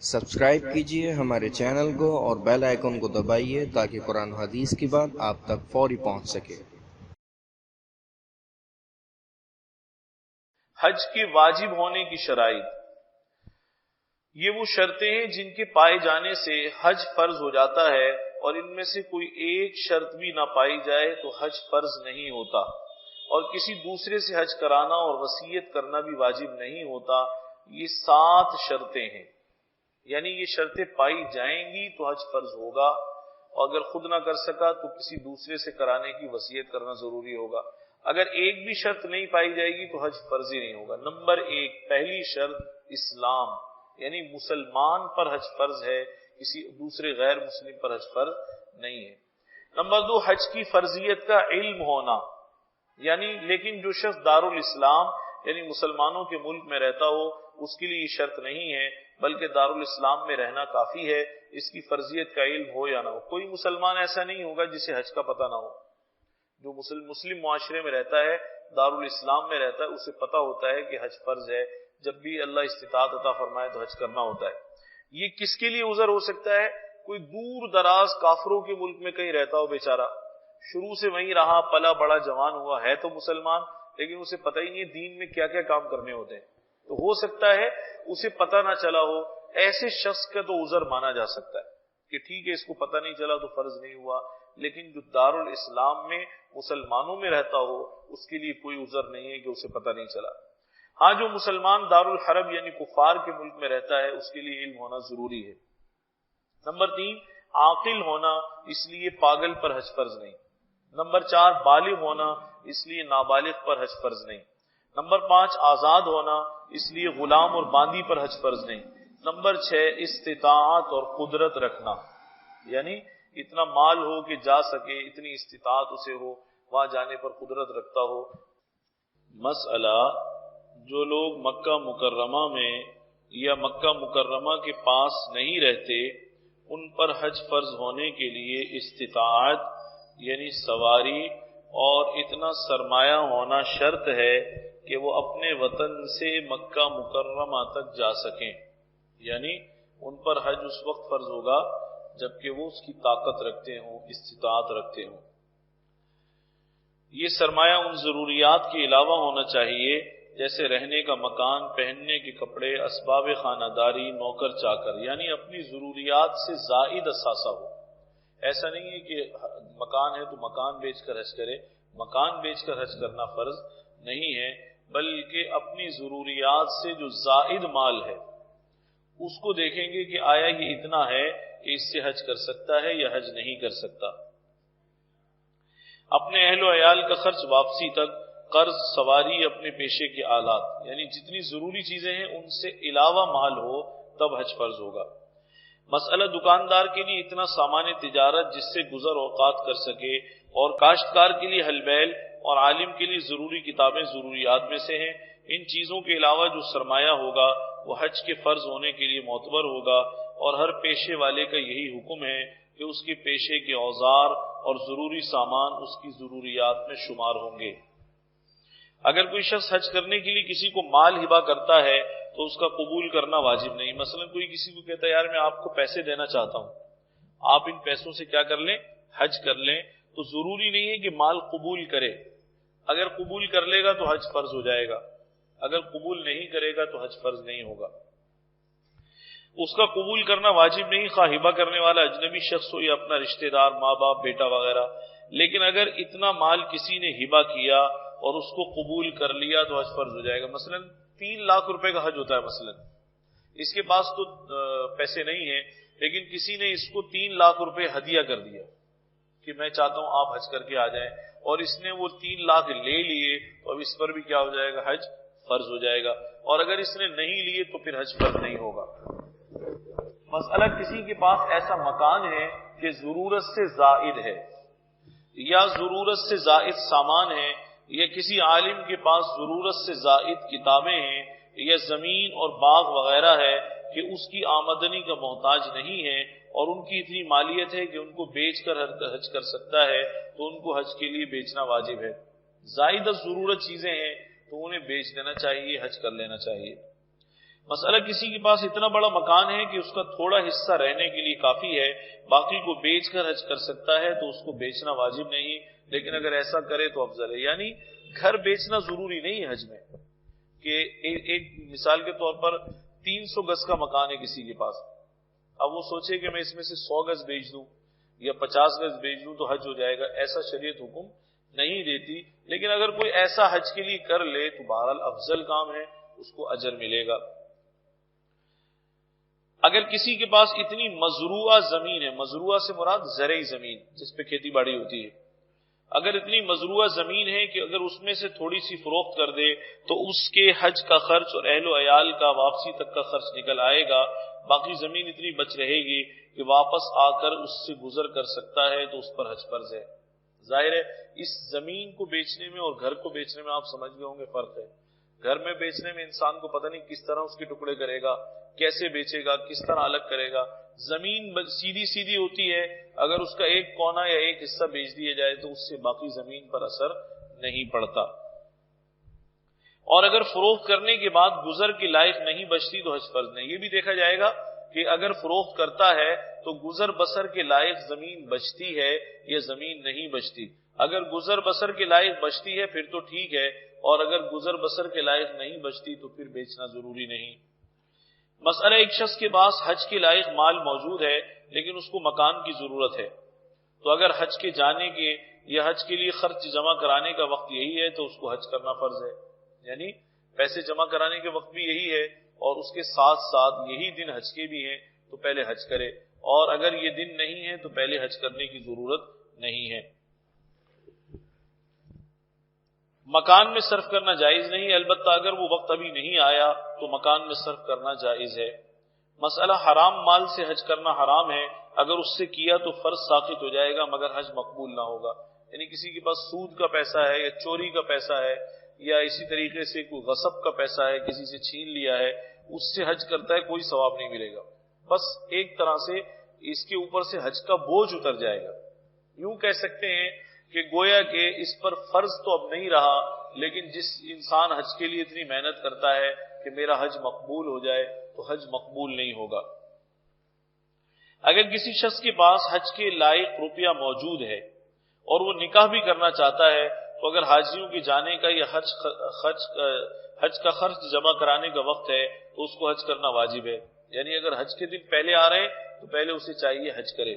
Subscribe कीजिए हमारे channel को और बेल आइकन को दबाइए ताकि कुरान हदीस की बात आप तक फौरी पहुंच सके। हज के वाजिब होने की शराइत, ये वो शर्तें हैं जिनके पाए जाने से हज फर्ज हो जाता है, और इनमें से कोई एक शर्त भी ना पाई जाए तो हज फर्ज नहीं होता, और किसी दूसरे से हज कराना और वसीयत करना भी वाजिब नहीं होता। ये 7 शर्तें हैं, यानी ये शर्तें पाई जाएंगी तो हज फर्ज होगा, और अगर खुद ना कर सका तो किसी दूसरे से कराने की वसीयत करना जरूरी होगा। अगर एक भी शर्त नहीं पाई जाएगी तो हज फर्ज ही नहीं होगा। नंबर 1, पहली शर्त इस्लाम, यानी मुसलमान पर हज फर्ज है, किसी दूसरे गैर मुस्लिम पर हज फर्ज नहीं है। नंबर 2, हज की फर्जियत का इल्म होना, यानी लेकिन जो शख्स दारुल इस्लाम यानी मुसलमानों के मुल्क में रहता हो उसके लिए ये शर्त नहीं है, बल्कि दारुल इस्लाम में रहना काफी है, इसकी फर्जियत का इल्म हो या ना हो। कोई मुसलमान ऐसा नहीं होगा जिसे हज का पता ना हो। जो मुस्लिम मुआशरे में रहता है, दारुल इस्लाम में रहता है, उसे पता होता है कि हज फर्ज है। जब भी अल्लाह इस्तिताअत अता फरमाए तो हज करना होता है। ये किसके लिए उज़र हो सकता है? कोई दूर दराज काफरों के मुल्क में कहीं रहता हो बेचारा, शुरू से वहीं रहा, पला बड़ा, जवान हुआ, है तो मुसलमान, लेकिन उसे पता ही नहीं दीन में क्या क्या काम करने होते हैं, तो हो सकता है उसे पता ना चला हो। ऐसे शख्स का तो उज़र माना जा सकता है कि ठीक है, इसको पता नहीं चला तो फर्ज नहीं हुआ। लेकिन जो दारुल इस्लाम में मुसलमानों में रहता हो उसके लिए कोई उज़र नहीं है कि उसे पता नहीं चला। हाँ, जो मुसलमान दारुल हरब यानी कुफार के मुल्क में रहता है उसके लिए इल्म होना जरूरी है। नंबर 3, आकिल होना, इसलिए पागल पर हज फर्ज नहीं। नंबर 4, बालिग होना, इसलिए नाबालिग पर हज फर्ज नहीं। नंबर 5, आजाद होना, इसलिए गुलाम और बांदी पर हज फर्ज नहीं। नंबर 6, इस्तिताअत और कुदरत रखना, यानी इतना माल हो कि जा सके, इतनी इस्तिताअत उसे हो, वहां जाने पर कुदरत रखता हो। मसला, जो लोग मक्का मुकर्रमा में या मक्का मुकर्रमा के पास नहीं रहते, उन पर हज फर्ज होने के लिए इस्तिताअत यानी सवारी और इतना सरमाया होना शर्त है कि वो अपने वतन से मक्का मुकर्रमा तक जा सकें। यानी उन पर हज उस वक्त फर्ज होगा जबकि वो उसकी ताकत रखते हों, इस्तिताअत रखते हों। ये सरमाया उन जरूरियात के अलावा होना चाहिए जैसे रहने का मकान, पहनने के कपड़े, असबाब खानादारी, नौकर चाकर, यानी अपनी जरूरियात से जायद असासा हो। ऐसा नहीं है कि मकान है तो मकान बेचकर हज करे, मकान बेचकर हज करना फर्ज नहीं है, बल्कि अपनी जरूरियात से जो जायद माल है उसको देखेंगे कि आया ये इतना है कि इससे हज कर सकता है या हज नहीं कर सकता। अपने अहलो अयाल का खर्च वापसी तक, कर्ज, सवारी, अपने पेशे के आलात, यानी जितनी जरूरी चीजें हैं उनसे अलावा माल हो तब हज फर्ज होगा। मसला, दुकानदार के लिए इतना सामान्य तिजारत जिससे गुजर औकात कर सके, और काश्तकार के लिए हलबैल और आलिम के लिए जरूरी किताबें जरूरियात में से हैं। इन चीजों के अलावा जो सरमाया होगा वो हज के फर्ज होने के लिए मोतबर होगा, और हर पेशे वाले का यही हुक्म है कि उसके पेशे के औजार और जरूरी सामान उसकी जरूरियात में शुमार होंगे। अगर कोई शख्स हज करने के लिए किसी को माल हिबा करता है तो उसका कबूल करना वाजिब नहीं। मसलन कोई किसी को कहता है यार मैं आपको पैसे देना चाहता हूं, आप इन पैसों से क्या कर लें, हज कर लें, तो जरूरी नहीं है कि माल कबूल करे। अगर कबूल कर लेगा तो हज फर्ज हो जाएगा, अगर कबूल नहीं करेगा तो हज फर्ज नहीं होगा। उसका कबूल करना वाजिब नहीं, खा हिबा करने वाला अजनबी शख्स हो या अपना रिश्तेदार, माँ बाप, बेटा वगैरह। लेकिन अगर इतना माल किसी ने हिबा किया और उसको कबूल कर लिया तो हज फर्ज हो जाएगा। मसलन 3 लाख रुपए का हज होता है, मसलन इसके पास तो पैसे नहीं है, लेकिन किसी ने इसको 3 लाख रुपए हदिया कर दिया कि मैं चाहता हूं आप हज करके आ जाएं, और इसने वो 3 लाख ले लिए तो अब इस पर भी क्या हो जाएगा, हज फर्ज हो जाएगा। और अगर इसने नहीं लिए तो फिर हज फर्ज नहीं होगा। मसला, किसी के पास ऐसा मकान है कि जरूरत से जायद है या जरूरत से जायद सामान है, या किसी आलिम के पास जरूरत से जायद किताबें हैं या जमीन और बाग वगैरह है कि उसकी आमदनी का मोहताज नहीं है, और उनकी इतनी मालियत है कि उनको बेचकर हज कर सकता है, तो उनको हज के लिए बेचना वाजिब है। जायद जरूरत चीजें हैं तो उन्हें बेच देना चाहिए, हज कर लेना चाहिए। مسئلہ کسی کے پاس اتنا بڑا مکان ہے کہ اس کا تھوڑا حصہ رہنے کے لیے کافی ہے، باقی کو بیچ کر حج کر سکتا ہے، تو اس کو بیچنا واجب نہیں، لیکن اگر ایسا کرے تو افضل ہے۔ یعنی گھر بیچنا ضروری نہیں ہے حج میں، کہ ایک مثال کے طور پر 300 گز کا مکان ہے کسی کے پاس، اب وہ سوچے کہ میں اس میں سے 100 گز بیچ دوں یا 50 گز بیچ دوں تو حج ہو جائے گا، ایسا شریعت حکم نہیں دیتی، لیکن اگر کوئی ایسا حج کے لیے کر لے تو بہرحال افضل کام ہے، اس کو اجر ملے گا۔ اگر کسی کے پاس اتنی مزروعہ زمین ہے، مزروعہ سے مراد زرعی زمین جس پہ کھیتی باڑی ہوتی ہے، اگر اتنی مزروعہ زمین ہے کہ اگر اس میں سے تھوڑی سی فروخت کر دے تو اس کے حج کا خرچ اور اہل و عیال کا واپسی تک کا خرچ نکل آئے گا، باقی زمین اتنی بچ رہے گی کہ واپس آ کر اس سے گزر کر سکتا ہے، تو اس پر حج فرض ہے۔ ظاہر ہے اس زمین کو بیچنے میں اور گھر کو بیچنے میں آپ سمجھ گئے ہوں گے فرق ہے۔ گھر میں بیچنے میں انسان کو پتہ نہیں کس طرح اس کے ٹکڑے کرے گا، کیسے بیچے گا، کس طرح الگ کرے گا۔ زمین سیدھی سیدھی ہوتی ہے، اگر اس کا ایک کونا یا ایک حصہ بیچ دیا جائے تو اس سے باقی زمین پر اثر نہیں پڑتا۔ اور اگر فروخت کرنے کے بعد گزر کے لائق نہیں بچتی تو حج فرض نہیں۔ یہ بھی دیکھا جائے گا کہ اگر فروخت کرتا ہے تو گزر بسر کے لائق زمین بچتی ہے یا زمین نہیں بچتی۔ اگر گزر بسر کے لائق بچتی ہے پھر تو ٹھیک ہے، اور اگر گزر بسر کے لائق نہیں بچتی تو پھر بیچنا ضروری نہیں۔ مسئلہ ایک شخص کے پاس حج کے لائق مال موجود ہے لیکن اس کو مکان کی ضرورت ہے، تو اگر حج کے جانے کے یا حج کے لیے خرچ جمع کرانے کا وقت یہی ہے تو اس کو حج کرنا فرض ہے، یعنی پیسے جمع کرانے کے وقت بھی یہی ہے اور اس کے ساتھ ساتھ یہی دن حج کے بھی ہیں تو پہلے حج کرے، اور اگر یہ دن نہیں ہے تو پہلے حج کرنے کی ضرورت نہیں ہے۔ مکان میں صرف کرنا جائز نہیں، البتہ اگر وہ وقت ابھی نہیں آیا تو مکان میں صرف کرنا جائز ہے۔ مسئلہ حرام مال سے حج کرنا حرام ہے، اگر اس سے کیا تو فرض ساقط ہو جائے گا مگر حج مقبول نہ ہوگا۔ یعنی کسی کے پاس سود کا پیسہ ہے یا چوری کا پیسہ ہے یا اسی طریقے سے کوئی غصب کا پیسہ ہے، کسی سے چھین لیا ہے، اس سے حج کرتا ہے کوئی ثواب نہیں ملے گا، بس ایک طرح سے اس کے اوپر سے حج کا بوجھ اتر جائے گا۔ یوں کہہ سکتے ہیں کہ گویا کہ اس پر فرض تو اب نہیں رہا، لیکن جس انسان حج کے لیے اتنی محنت کرتا ہے کہ میرا حج مقبول ہو جائے تو حج مقبول نہیں ہوگا۔ اگر کسی شخص کے پاس حج کے لائق روپیہ موجود ہے اور وہ نکاح بھی کرنا چاہتا ہے تو اگر حاجیوں کے جانے کا یا حج کا خرچ جمع کرانے کا وقت ہے تو اس کو حج کرنا واجب ہے، یعنی اگر حج کے دن پہلے آ رہے ہیں تو پہلے اسے چاہیے حج کرے،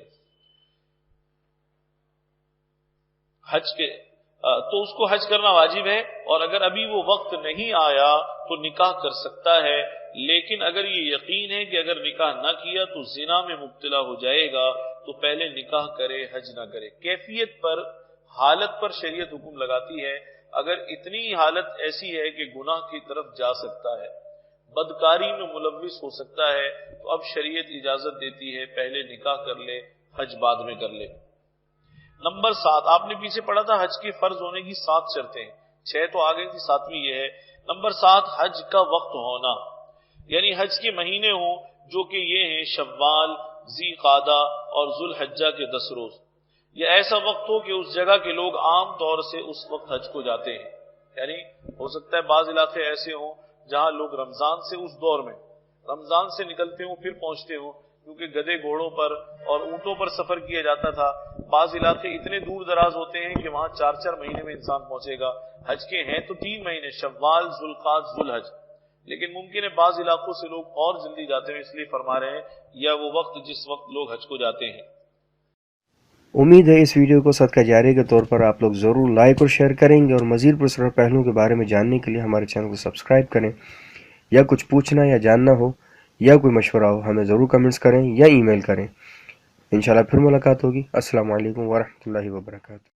تو اس کو حج کرنا واجب ہے، اور اگر ابھی وہ وقت نہیں آیا تو نکاح کر سکتا ہے، لیکن اگر یہ یقین ہے کہ اگر نکاح نہ کیا تو زنا میں مبتلا ہو جائے گا تو پہلے نکاح کرے حج نہ کرے۔ کیفیت پر، حالت پر شریعت حکم لگاتی ہے، اگر اتنی حالت ایسی ہے کہ گناہ کی طرف جا سکتا ہے، بدکاری میں ملوث ہو سکتا ہے، تو اب شریعت اجازت دیتی ہے پہلے نکاح کر لے حج بعد میں کر لے۔ نمبر 7، آپ نے پیچھے پڑھا تھا حج کے فرض ہونے کی 7 شرطیں، 6 تو آ گئی تھی، 7ویں یہ ہے۔ نمبر 7، حج کا وقت ہونا، یعنی حج کے مہینے ہوں جو کہ یہ ہیں شوال، ذی قعدہ اور ذو الحجہ کے 10 روز، یہ ایسا وقت ہو کہ اس جگہ کے لوگ عام طور سے اس وقت حج کو جاتے ہیں، یعنی ہو سکتا ہے بعض علاقے ایسے ہوں جہاں لوگ رمضان سے، اس دور میں رمضان سے نکلتے ہوں پھر پہنچتے ہوں، کیونکہ گدے گھوڑوں پر اور اونٹوں پر سفر کیا جاتا تھا۔ بعض علاقے اتنے دور دراز ہوتے ہیں کہ وہاں 4 مہینے میں انسان پہنچے گا۔ حج کے ہیں تو 3 مہینے، شوال، ذوالقعد، ذوالحج، لیکن ممکن ہے بعض علاقوں سے لوگ اور جلدی جاتے ہیں، اس لیے فرما رہے ہیں یا وہ وقت جس وقت لوگ حج کو جاتے ہیں۔ امید ہے اس ویڈیو کو صدقہ جاریہ کے طور پر آپ لوگ ضرور لائک اور شیئر کریں گے، اور مزید پرسرار پہلوؤں کے بارے میں جاننے کے لیے ہمارے چینل کو سبسکرائب کریں۔ یا کچھ پوچھنا یا جاننا ہو یا کوئی مشورہ ہو ہمیں ضرور کمنٹس کریں یا ای میل کریں۔ انشاءاللہ پھر ملاقات ہوگی۔ السلام علیکم ورحمۃ اللہ وبرکاتہ۔